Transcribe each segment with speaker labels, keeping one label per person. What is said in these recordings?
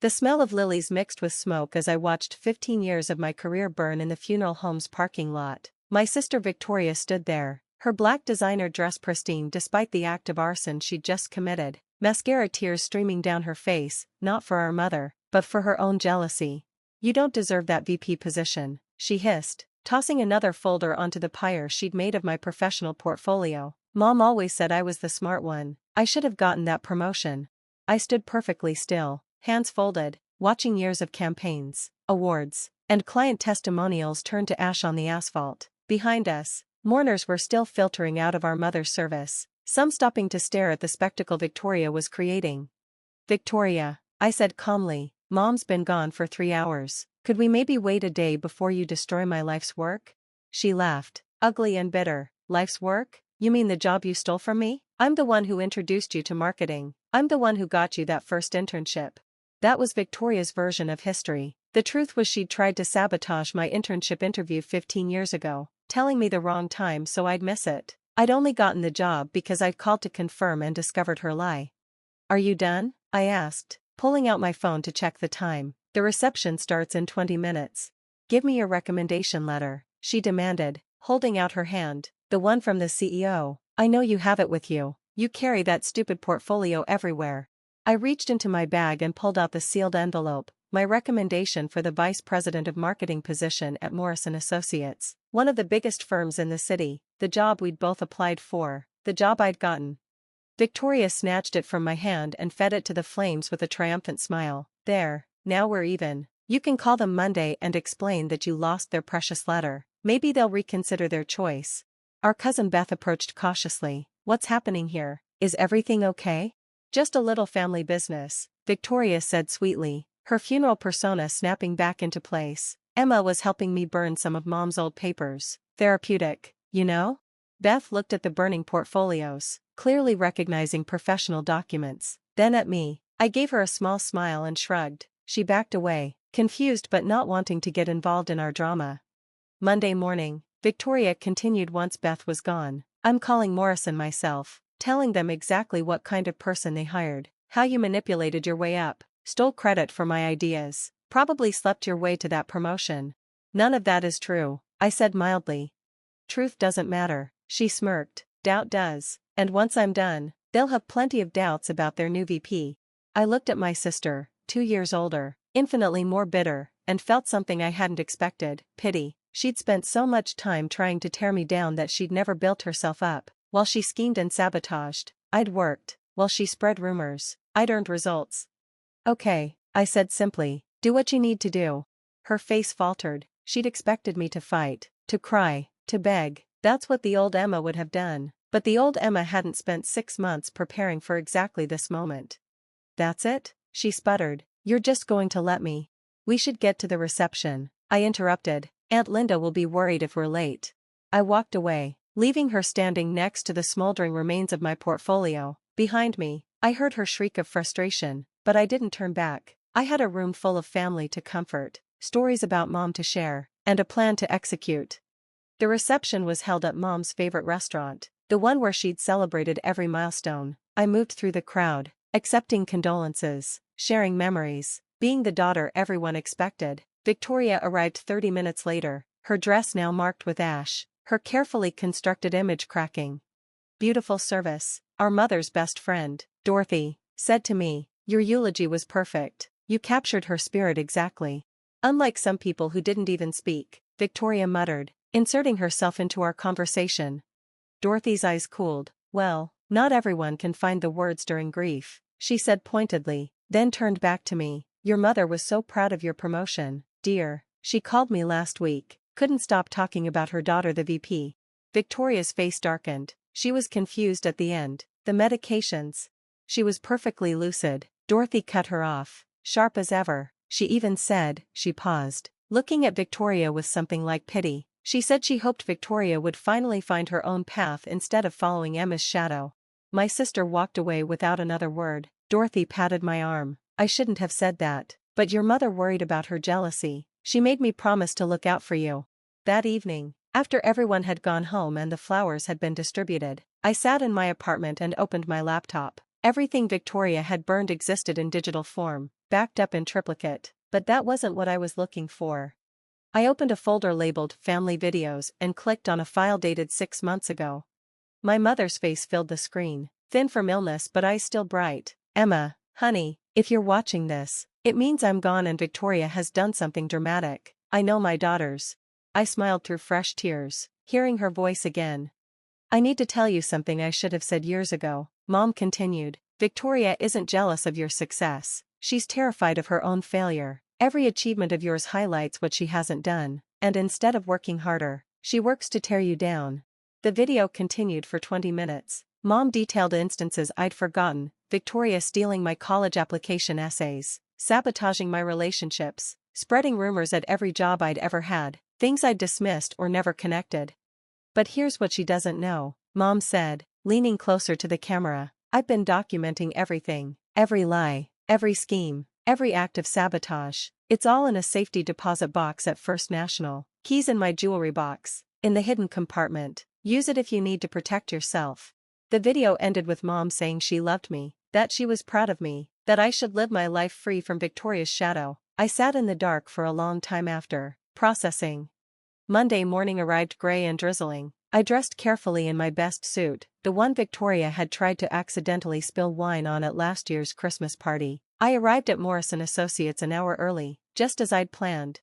Speaker 1: The smell of lilies mixed with smoke as I watched 15 years of my career burn in the funeral home's parking lot. My sister Victoria stood there, her black designer dress pristine despite the act of arson she'd just committed, mascara tears streaming down her face, not for our mother, but for her own jealousy. "You don't deserve that VP position," she hissed, tossing another folder onto the pyre she'd made of my professional portfolio. "Mom always said I was the smart one. I should have gotten that promotion." I stood perfectly still, hands folded, watching years of campaigns, awards, and client testimonials turn to ash on the asphalt. Behind us, mourners were still filtering out of our mother's service, some stopping to stare at the spectacle Victoria was creating. "Victoria," I said calmly, "Mom's been gone for 3 hours. Could we maybe wait a day before you destroy my life's work?" She laughed, ugly and bitter. "Life's work? You mean the job you stole from me? I'm the one who introduced you to marketing. I'm the one who got you that first internship." That was Victoria's version of history. The truth was she'd tried to sabotage my internship interview 15 years ago, telling me the wrong time so I'd miss it. I'd only gotten the job because I'd called to confirm and discovered her lie. "Are you done?" I asked, pulling out my phone to check the time. "The reception starts in 20 minutes. Give me your recommendation letter," she demanded, holding out her hand. "The one from the CEO. I know you have it with you. You carry that stupid portfolio everywhere." I reached into my bag and pulled out the sealed envelope, my recommendation for the vice president of marketing position at Morrison Associates, one of the biggest firms in the city, the job we'd both applied for, the job I'd gotten. Victoria snatched it from my hand and fed it to the flames with a triumphant smile. "There, now we're even. You can call them Monday and explain that you lost their precious letter. Maybe they'll reconsider their choice." Our cousin Beth approached cautiously. "What's happening here? Is everything okay?" "Just a little family business," Victoria said sweetly, her funeral persona snapping back into place. "Emma was helping me burn some of Mom's old papers. Therapeutic, you know?" Beth looked at the burning portfolios, clearly recognizing professional documents, then at me. I gave her a small smile and shrugged. She backed away, confused but not wanting to get involved in our drama. Monday morning, Victoria continued once Beth was gone. "I'm calling Morrison myself, telling them exactly what kind of person they hired, how you manipulated your way up, stole credit for my ideas, probably slept your way to that promotion." "None of that is true," I said mildly. "Truth doesn't matter," she smirked. "Doubt does, and once I'm done, they'll have plenty of doubts about their new VP. I looked at my sister, 2 years older, infinitely more bitter, and felt something I hadn't expected: pity. She'd spent so much time trying to tear me down that she'd never built herself up. While she schemed and sabotaged, I'd worked. While she spread rumors, I'd earned results. "Okay," I said simply, "do what you need to do." Her face faltered. She'd expected me to fight, to cry, to beg. That's what the old Emma would have done. But the old Emma hadn't spent 6 months preparing for exactly this moment. "That's it?" she sputtered. "You're just going to let me?" "We should get to the reception," I interrupted. "Aunt Linda will be worried if we're late." I walked away, leaving her standing next to the smoldering remains of my portfolio. Behind me, I heard her shriek of frustration, but I didn't turn back. I had a room full of family to comfort, stories about Mom to share, and a plan to execute. The reception was held at Mom's favorite restaurant, the one where she'd celebrated every milestone. I moved through the crowd, accepting condolences, sharing memories, being the daughter everyone expected. Victoria arrived 30 minutes later, her dress now marked with ash, her carefully constructed image cracking. "Beautiful service," our mother's best friend, Dorothy, said to me. "Your eulogy was perfect. You captured her spirit exactly." "Unlike some people who didn't even speak," Victoria muttered, inserting herself into our conversation. Dorothy's eyes cooled. "Well, not everyone can find the words during grief," she said pointedly, then turned back to me. "Your mother was so proud of your promotion, dear. She called me last week, couldn't stop talking about her daughter the VP." Victoria's face darkened. She was confused at the end. "The medications." She was perfectly lucid. Dorothy cut her off, sharp as ever. "She even said," she paused, looking at Victoria with something like pity. "She said she hoped Victoria would finally find her own path instead of following Emma's shadow." My sister walked away without another word. Dorothy patted my arm. "I shouldn't have said that, but your mother worried about her jealousy. She made me promise to look out for you." That evening, after everyone had gone home and the flowers had been distributed, I sat in my apartment and opened my laptop. Everything Victoria had burned existed in digital form, backed up in triplicate, but that wasn't what I was looking for. I opened a folder labeled Family Videos and clicked on a file dated 6 months ago. My mother's face filled the screen, thin from illness but eyes still bright. "Emma, honey, if you're watching this, it means I'm gone and Victoria has done something dramatic. I know my daughters." I smiled through fresh tears, hearing her voice again. "I need to tell you something I should have said years ago," Mom continued. "Victoria isn't jealous of your success, she's terrified of her own failure. Every achievement of yours highlights what she hasn't done, and instead of working harder, she works to tear you down." The video continued for 20 minutes. Mom detailed instances I'd forgotten: Victoria stealing my college application essays, sabotaging my relationships, spreading rumors at every job I'd ever had, things I'd dismissed or never connected. "But here's what she doesn't know," Mom said, leaning closer to the camera. "I've been documenting everything, every lie, every scheme, every act of sabotage. It's all in a safety deposit box at First National, keys in my jewelry box, in the hidden compartment. Use it if you need to protect yourself." The video ended with Mom saying she loved me, that she was proud of me, that I should live my life free from Victoria's shadow. I sat in the dark for a long time after, processing. Monday morning arrived gray and drizzling. I dressed carefully in my best suit, the one Victoria had tried to accidentally spill wine on at last year's Christmas party. I arrived at Morrison Associates an hour early, just as I'd planned.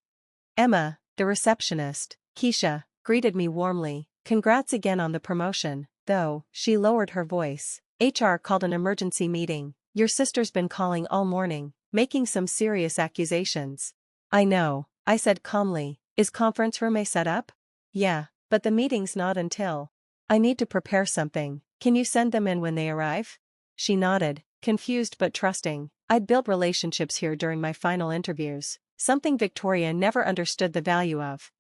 Speaker 1: Emma, the receptionist, Keisha, greeted me warmly. "Congrats again on the promotion, though," she lowered her voice. "HR called an emergency meeting. Your sister's been calling all morning, making some serious accusations." "I know," I said calmly. "Is conference room A set up?" "Yeah, but the meeting's not until." "I need to prepare something. Can you send them in when they arrive?" She nodded, confused but trusting. I'd built relationships here during my final interviews, something Victoria never understood the value of.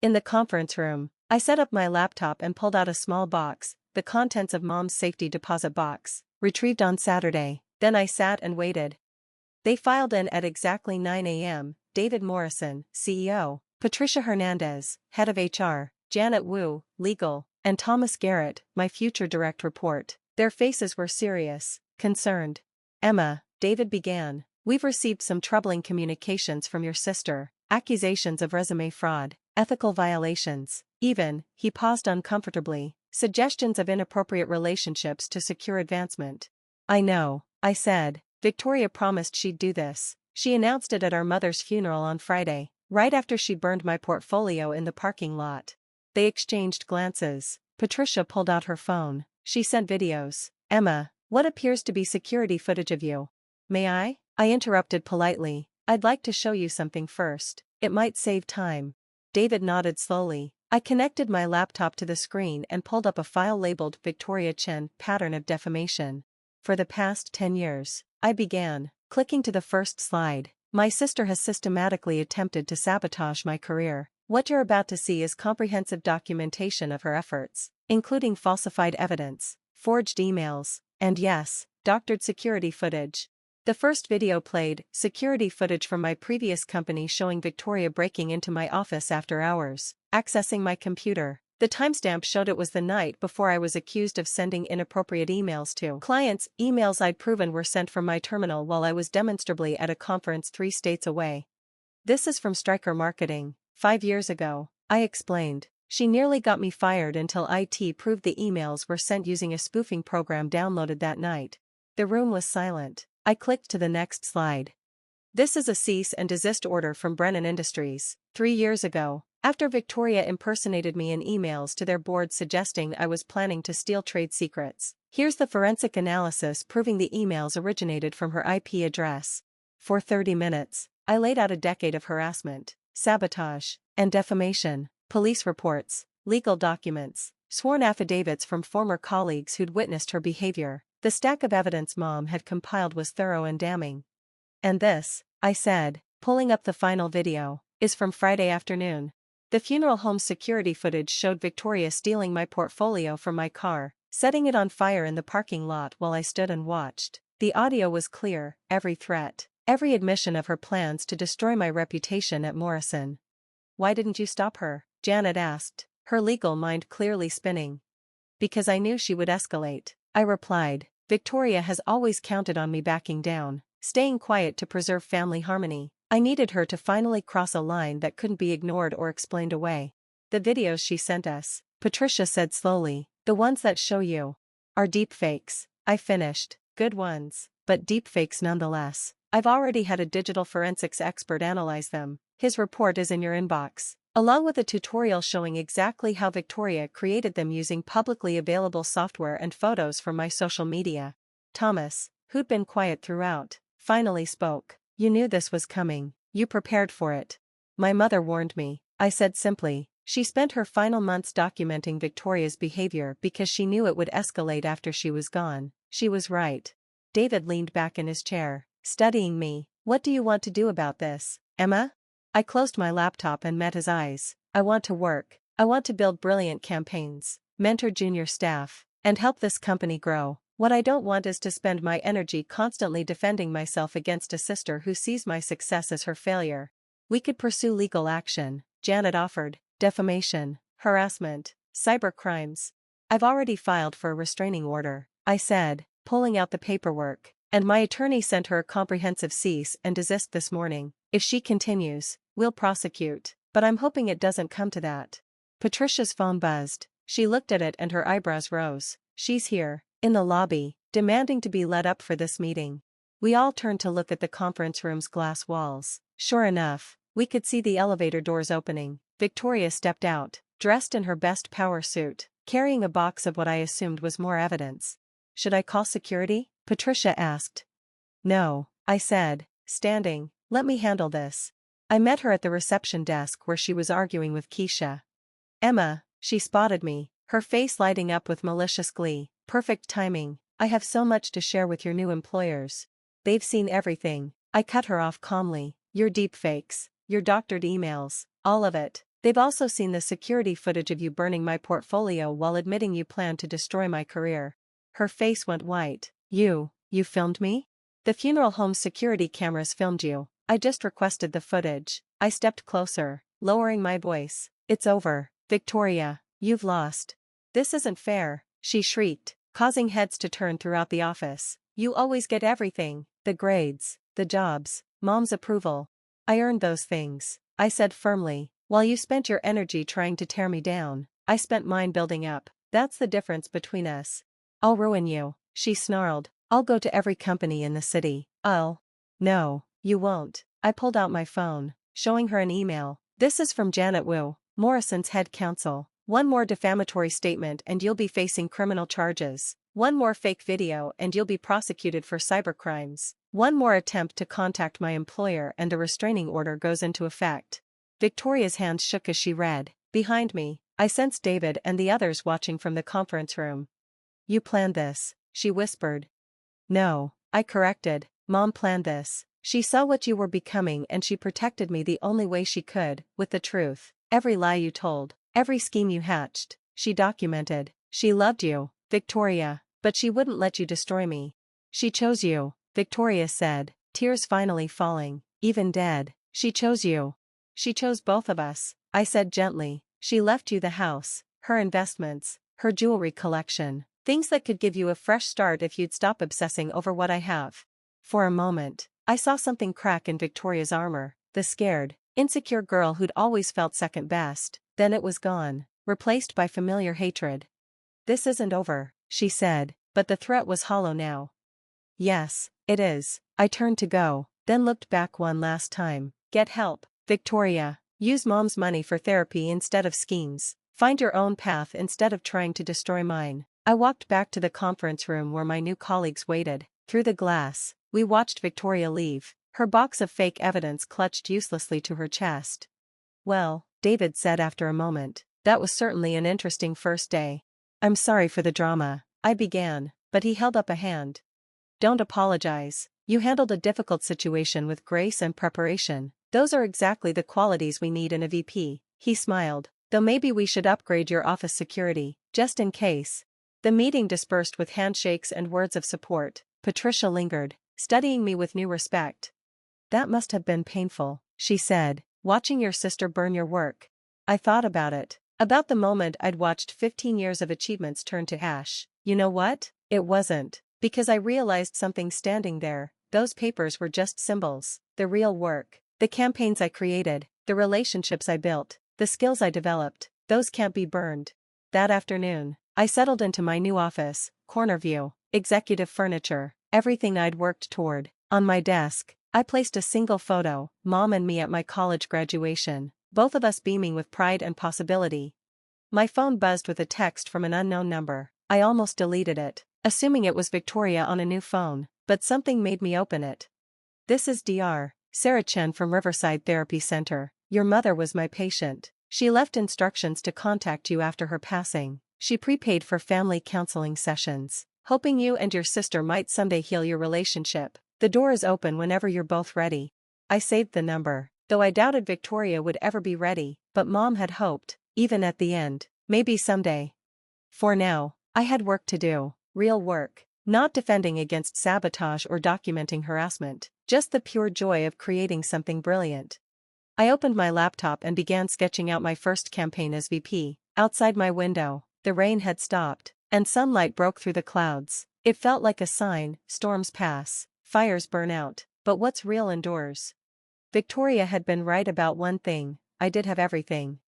Speaker 1: In the conference room, I set up my laptop and pulled out a small box, the contents of Mom's safety deposit box, retrieved on Saturday. Then I sat and waited. They filed in at exactly 9 a.m. David Morrison, CEO, Patricia Hernandez, head of HR, Janet Wu, legal, and Thomas Garrett, my future direct report. Their faces were serious, concerned. "Emma," David began, "we've received some troubling communications from your sister, accusations of resume fraud, ethical violations, even," he paused uncomfortably, "suggestions of inappropriate relationships to secure advancement." "I know," I said. "Victoria promised she'd do this. She announced it at our mother's funeral on Friday, right after she burned my portfolio in the parking lot." They exchanged glances. Patricia pulled out her phone. She sent videos. "Emma, what appears to be security footage of you." "May I?" I interrupted politely. "I'd like to show you something first. It might save time." David nodded slowly. I connected my laptop to the screen and pulled up a file labeled Victoria Chen, Pattern of Defamation. "For the past 10 years, I began," clicking to the first slide. "My sister has systematically attempted to sabotage my career. What you're about to see is comprehensive documentation of her efforts, including falsified evidence, forged emails, and yes, doctored security footage." The first video played, security footage from my previous company showing Victoria breaking into my office after hours, accessing my computer. The timestamp showed it was the night before I was accused of sending inappropriate emails to clients. Emails I'd proven were sent from my terminal while I was demonstrably at a conference 3 states away. "This is from Stryker Marketing, 5 years ago," I explained. "She nearly got me fired until IT proved the emails were sent using a spoofing program downloaded that night." The room was silent. I clicked to the next slide. "This is a cease and desist order from Brennan Industries. 3 years ago, after Victoria impersonated me in emails to their board suggesting I was planning to steal trade secrets. Here's the forensic analysis proving the emails originated from her IP address." For 30 minutes, I laid out a decade of harassment, sabotage, and defamation, police reports, legal documents, sworn affidavits from former colleagues who'd witnessed her behavior. The stack of evidence Mom had compiled was thorough and damning. "And this," I said, pulling up the final video, "is from Friday afternoon." The funeral home's security footage showed Victoria stealing my portfolio from my car, setting it on fire in the parking lot while I stood and watched. The audio was clear, every threat, every admission of her plans to destroy my reputation at Morrison. "Why didn't you stop her?" Janet asked, her legal mind clearly spinning. "Because I knew she would escalate," I replied. Victoria has always counted on me backing down, staying quiet to preserve family harmony. I needed her to finally cross a line that couldn't be ignored or explained away. The videos she sent us, Patricia said slowly, the ones that show you, are deepfakes. I finished. Good ones, but deepfakes nonetheless. I've already had a digital forensics expert analyze them. His report is in your inbox, along with a tutorial showing exactly how Victoria created them using publicly available software and photos from my social media. Thomas, who'd been quiet throughout, finally spoke. You knew this was coming. You prepared for it. My mother warned me, I said simply. She spent her final months documenting Victoria's behavior because she knew it would escalate after she was gone. She was right. David leaned back in his chair, studying me. What do you want to do about this, Emma? I closed my laptop and met his eyes. I want to work. I want to build brilliant campaigns, mentor junior staff, and help this company grow. What I don't want is to spend my energy constantly defending myself against a sister who sees my success as her failure. We could pursue legal action, Janet offered. Defamation, harassment, cybercrimes. I've already filed for a restraining order, I said, pulling out the paperwork, and my attorney sent her a comprehensive cease and desist this morning. If she continues, we'll prosecute, but I'm hoping it doesn't come to that. Patricia's phone buzzed. She looked at it and her eyebrows rose. She's here, in the lobby, demanding to be let up for this meeting. We all turned to look at the conference room's glass walls. Sure enough, we could see the elevator doors opening. Victoria stepped out, dressed in her best power suit, carrying a box of what I assumed was more evidence. Should I call security? Patricia asked. No, I said, standing. Let me handle this. I met her at the reception desk where she was arguing with Keisha. Emma, she spotted me, her face lighting up with malicious glee. Perfect timing. I have so much to share with your new employers. They've seen everything. I cut her off calmly. Your deepfakes, your doctored emails, all of it. They've also seen the security footage of you burning my portfolio while admitting you planned to destroy my career. Her face went white. You filmed me? The funeral home's security cameras filmed you. I just requested the footage. I stepped closer, lowering my voice. It's over, Victoria. You've lost. This isn't fair, she shrieked, causing heads to turn throughout the office. You always get everything, the grades, the jobs, Mom's approval. I earned those things, I said firmly. While you spent your energy trying to tear me down, I spent mine building up. That's the difference between us. I'll ruin you, she snarled. I'll go to every company in the city. No, you won't. I pulled out my phone, showing her an email. This is from Janet Wu, Morrison's head counsel. One more defamatory statement and you'll be facing criminal charges. One more fake video and you'll be prosecuted for cybercrimes. One more attempt to contact my employer and a restraining order goes into effect. Victoria's hands shook as she read. Behind me, I sensed David and the others watching from the conference room. You planned this, she whispered. No, I corrected. Mom planned this. She saw what you were becoming and she protected me the only way she could, with the truth. Every lie you told, every scheme you hatched, she documented. She loved you, Victoria, but she wouldn't let you destroy me. She chose you, Victoria said, tears finally falling. Even dead, she chose you. She chose both of us, I said gently. She left you the house, her investments, her jewelry collection, things that could give you a fresh start if you'd stop obsessing over what I have. For a moment, I saw something crack in Victoria's armor, the scared, insecure girl who'd always felt second best. Then it was gone, replaced by familiar hatred. This isn't over, she said, but the threat was hollow now. Yes, it is. I turned to go, then looked back one last time. Get help, Victoria. Use Mom's money for therapy instead of schemes. Find your own path instead of trying to destroy mine. I walked back to the conference room where my new colleagues waited. Through the glass, we watched Victoria leave, her box of fake evidence clutched uselessly to her chest. Well, David said after a moment, that was certainly an interesting first day. I'm sorry for the drama, I began, but he held up a hand. Don't apologize. You handled a difficult situation with grace and preparation. Those are exactly the qualities we need in a VP, he smiled. Though maybe we should upgrade your office security, just in case. The meeting dispersed with handshakes and words of support. Patricia lingered, studying me with new respect. That must have been painful, she said, watching your sister burn your work. I thought about it. About the moment I'd watched 15 years of achievements turn to ash. You know what? It wasn't. Because I realized something standing there, those papers were just symbols. The real work, the campaigns I created, the relationships I built, the skills I developed, those can't be burned. That afternoon, I settled into my new office, corner view, executive furniture, everything I'd worked toward. On my desk, I placed a single photo, Mom and me at my college graduation, both of us beaming with pride and possibility. My phone buzzed with a text from an unknown number. I almost deleted it, assuming it was Victoria on a new phone, but something made me open it. This is Dr. Sarah Chen from Riverside Therapy Center. Your mother was my patient. She left instructions to contact you after her passing. She prepaid for family counseling sessions, hoping you and your sister might someday heal your relationship. The door is open whenever you're both ready. I saved the number, though I doubted Victoria would ever be ready, but Mom had hoped, even at the end, maybe someday. For now, I had work to do, real work, not defending against sabotage or documenting harassment, just the pure joy of creating something brilliant. I opened my laptop and began sketching out my first campaign as VP. Outside my window, the rain had stopped, and sunlight broke through the clouds. It felt like a sign: storms pass, fires burn out, but what's real endures. Victoria had been right about one thing: I did have everything.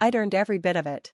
Speaker 1: I'd earned every bit of it.